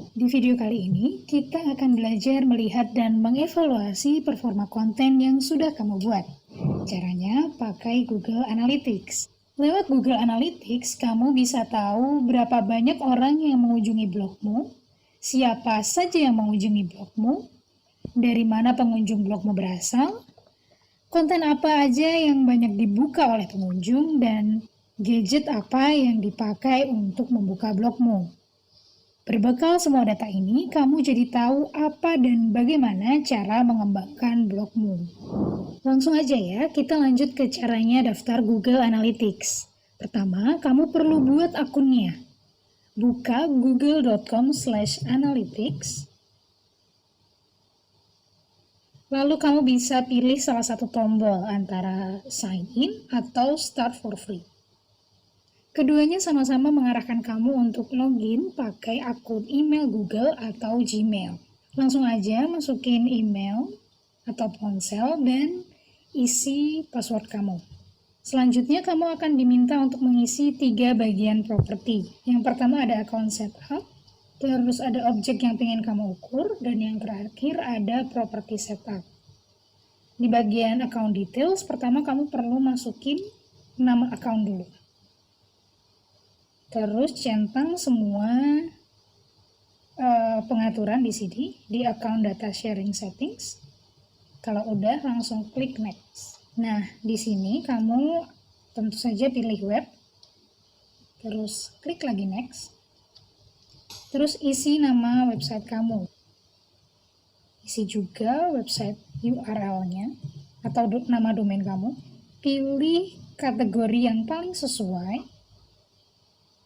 Di video kali ini, kita akan belajar melihat dan mengevaluasi performa konten yang sudah kamu buat. Caranya pakai Google Analytics. Lewat Google Analytics, kamu bisa tahu berapa banyak orang yang mengunjungi blogmu, siapa saja yang mengunjungi blogmu, dari mana pengunjung blogmu berasal, konten apa aja yang banyak dibuka oleh pengunjung, dan gadget apa yang dipakai untuk membuka blogmu. Berbekal semua data ini, kamu jadi tahu apa dan bagaimana cara mengembangkan blogmu. Langsung aja ya, kita lanjut ke caranya daftar Google Analytics. Pertama, kamu perlu buat akunnya. Buka google.com/analytics. Lalu kamu bisa pilih salah satu tombol antara sign in atau start for free. Keduanya sama-sama mengarahkan kamu untuk login pakai akun email Google atau Gmail. Langsung aja masukin email atau ponsel dan isi password kamu. Selanjutnya kamu akan diminta untuk mengisi 3 bagian properti. Yang pertama ada account setup, terus ada objek yang pengen kamu ukur, dan yang terakhir ada property setup. Di bagian account details, pertama kamu perlu masukin nama account dulu. Terus centang semua pengaturan di sini di account data sharing settings. Kalau udah langsung klik next. Nah, di sini kamu tentu saja pilih web. Terus klik lagi next. Terus isi nama website kamu. Isi juga website URL-nya atau nama domain kamu. Pilih kategori yang paling sesuai.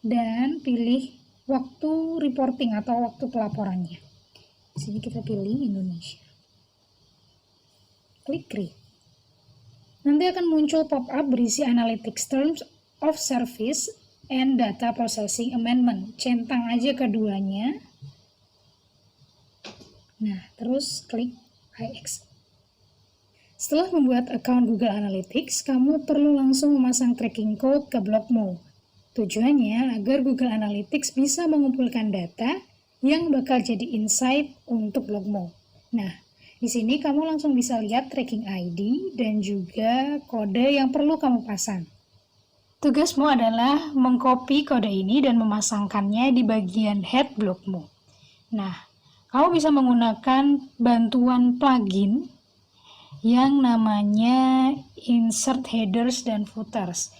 Dan pilih waktu reporting atau waktu pelaporannya. Di sini kita pilih Indonesia. Klik create. Nanti akan muncul pop-up berisi Analytics Terms of Service and Data Processing Amendment. Centang aja keduanya. Nah, terus klik I accept. Setelah membuat account Google Analytics, kamu perlu langsung memasang tracking code ke blogmu. Tujuannya agar Google Analytics bisa mengumpulkan data yang bakal jadi insight untuk blogmu. Nah, di sini kamu langsung bisa lihat tracking ID dan juga kode yang perlu kamu pasang. Tugasmu adalah mengcopy kode ini dan memasangkannya di bagian head blogmu. Nah, kamu bisa menggunakan bantuan plugin yang namanya insert headers dan footers.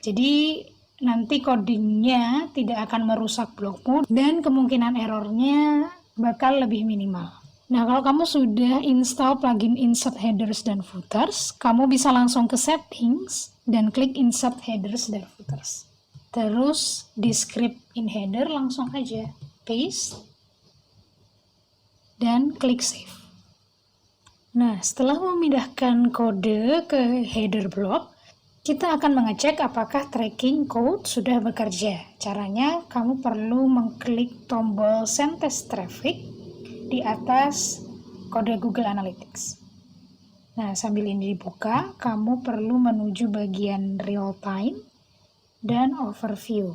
Jadi, nanti codingnya tidak akan merusak blogmu dan kemungkinan errornya bakal lebih minimal. Nah, kalau kamu sudah install plugin insert headers dan footers, kamu bisa langsung ke settings dan klik insert headers dan footers. Terus di script in header langsung aja paste dan klik save. Nah, setelah memindahkan kode ke header blog, kita akan mengecek apakah tracking code sudah bekerja. Caranya, kamu perlu mengklik tombol Send Test Traffic di atas kode Google Analytics. Nah, sambil ini dibuka, kamu perlu menuju bagian Real Time dan Overview.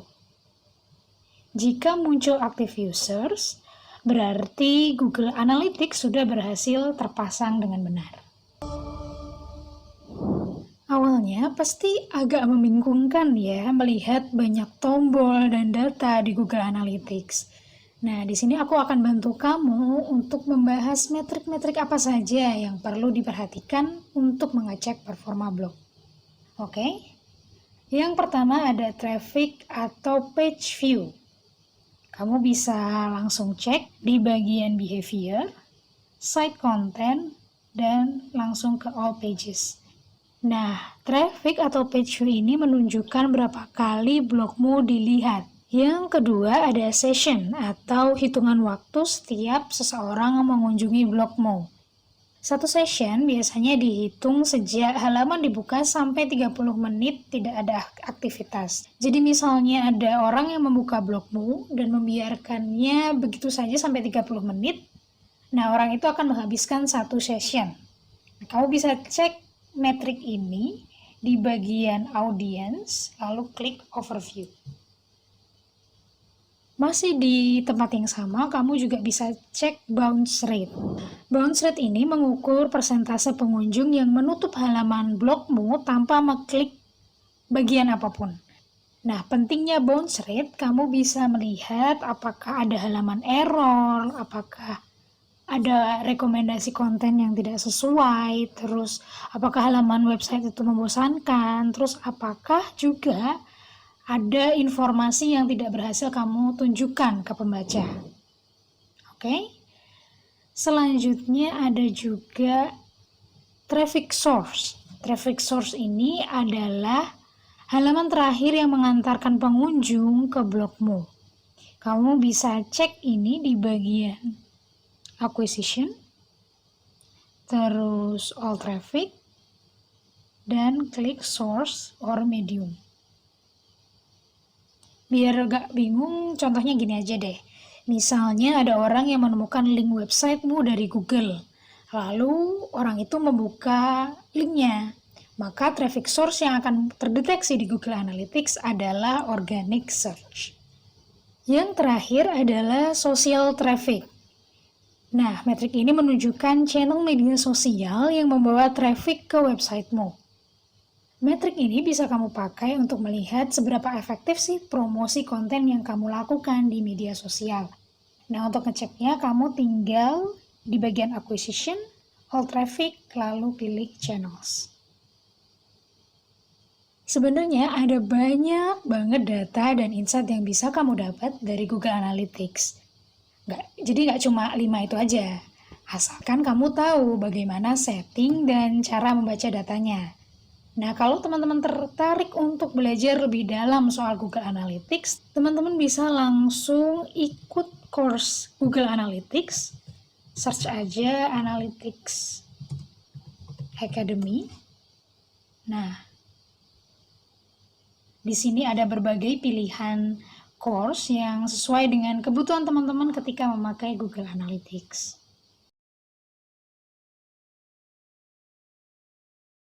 Jika muncul Active Users, berarti Google Analytics sudah berhasil terpasang dengan benar. Awalnya pasti agak membingungkan ya melihat banyak tombol dan data di Google Analytics. Nah, di sini aku akan bantu kamu untuk membahas metrik-metrik apa saja yang perlu diperhatikan untuk mengecek performa blog. Oke? Yang pertama ada traffic atau page view. Kamu bisa langsung cek di bagian behavior, site content, dan langsung ke all pages. Nah, traffic atau page view ini menunjukkan berapa kali blogmu dilihat. Yang kedua ada session atau hitungan waktu setiap seseorang mengunjungi blogmu. Satu session biasanya dihitung sejak halaman dibuka sampai 30 menit tidak ada aktivitas. Jadi misalnya ada orang yang membuka blogmu dan membiarkannya begitu saja sampai 30 menit, nah orang itu akan menghabiskan satu session. Nah, kamu bisa cek metrik ini di bagian audience, lalu klik overview. Masih di tempat yang sama, kamu juga bisa cek bounce rate. Bounce rate ini mengukur persentase pengunjung yang menutup halaman blogmu tanpa mengklik bagian apapun. Nah, pentingnya bounce rate, kamu bisa melihat apakah ada halaman error, apakah ada rekomendasi konten yang tidak sesuai, terus apakah halaman website itu membosankan, terus apakah juga ada informasi yang tidak berhasil kamu tunjukkan ke pembaca. Oke. Selanjutnya ada juga traffic source. Traffic source ini adalah halaman terakhir yang mengantarkan pengunjung ke blogmu. Kamu bisa cek ini di bagian acquisition, terus all traffic, dan klik source or medium. Biar gak bingung, contohnya gini aja deh. Misalnya ada orang yang menemukan link websitemu dari Google. Lalu orang itu membuka linknya. Maka traffic source yang akan terdeteksi di Google Analytics adalah organic search. Yang terakhir adalah social traffic. Nah, metrik ini menunjukkan channel media sosial yang membawa traffic ke websitemu. Metrik ini bisa kamu pakai untuk melihat seberapa efektif sih promosi konten yang kamu lakukan di media sosial. Nah, untuk ngeceknya kamu tinggal di bagian acquisition, all traffic, lalu pilih channels. Sebenarnya ada banyak banget data dan insight yang bisa kamu dapat dari Google Analytics. Jadi nggak cuma 5 itu aja. Asalkan kamu tahu bagaimana setting dan cara membaca datanya. Nah, kalau teman-teman tertarik untuk belajar lebih dalam soal Google Analytics, teman-teman bisa langsung ikut course Google Analytics. Search aja Analytics Academy. Nah, di sini ada berbagai pilihan course yang sesuai dengan kebutuhan teman-teman ketika memakai Google Analytics.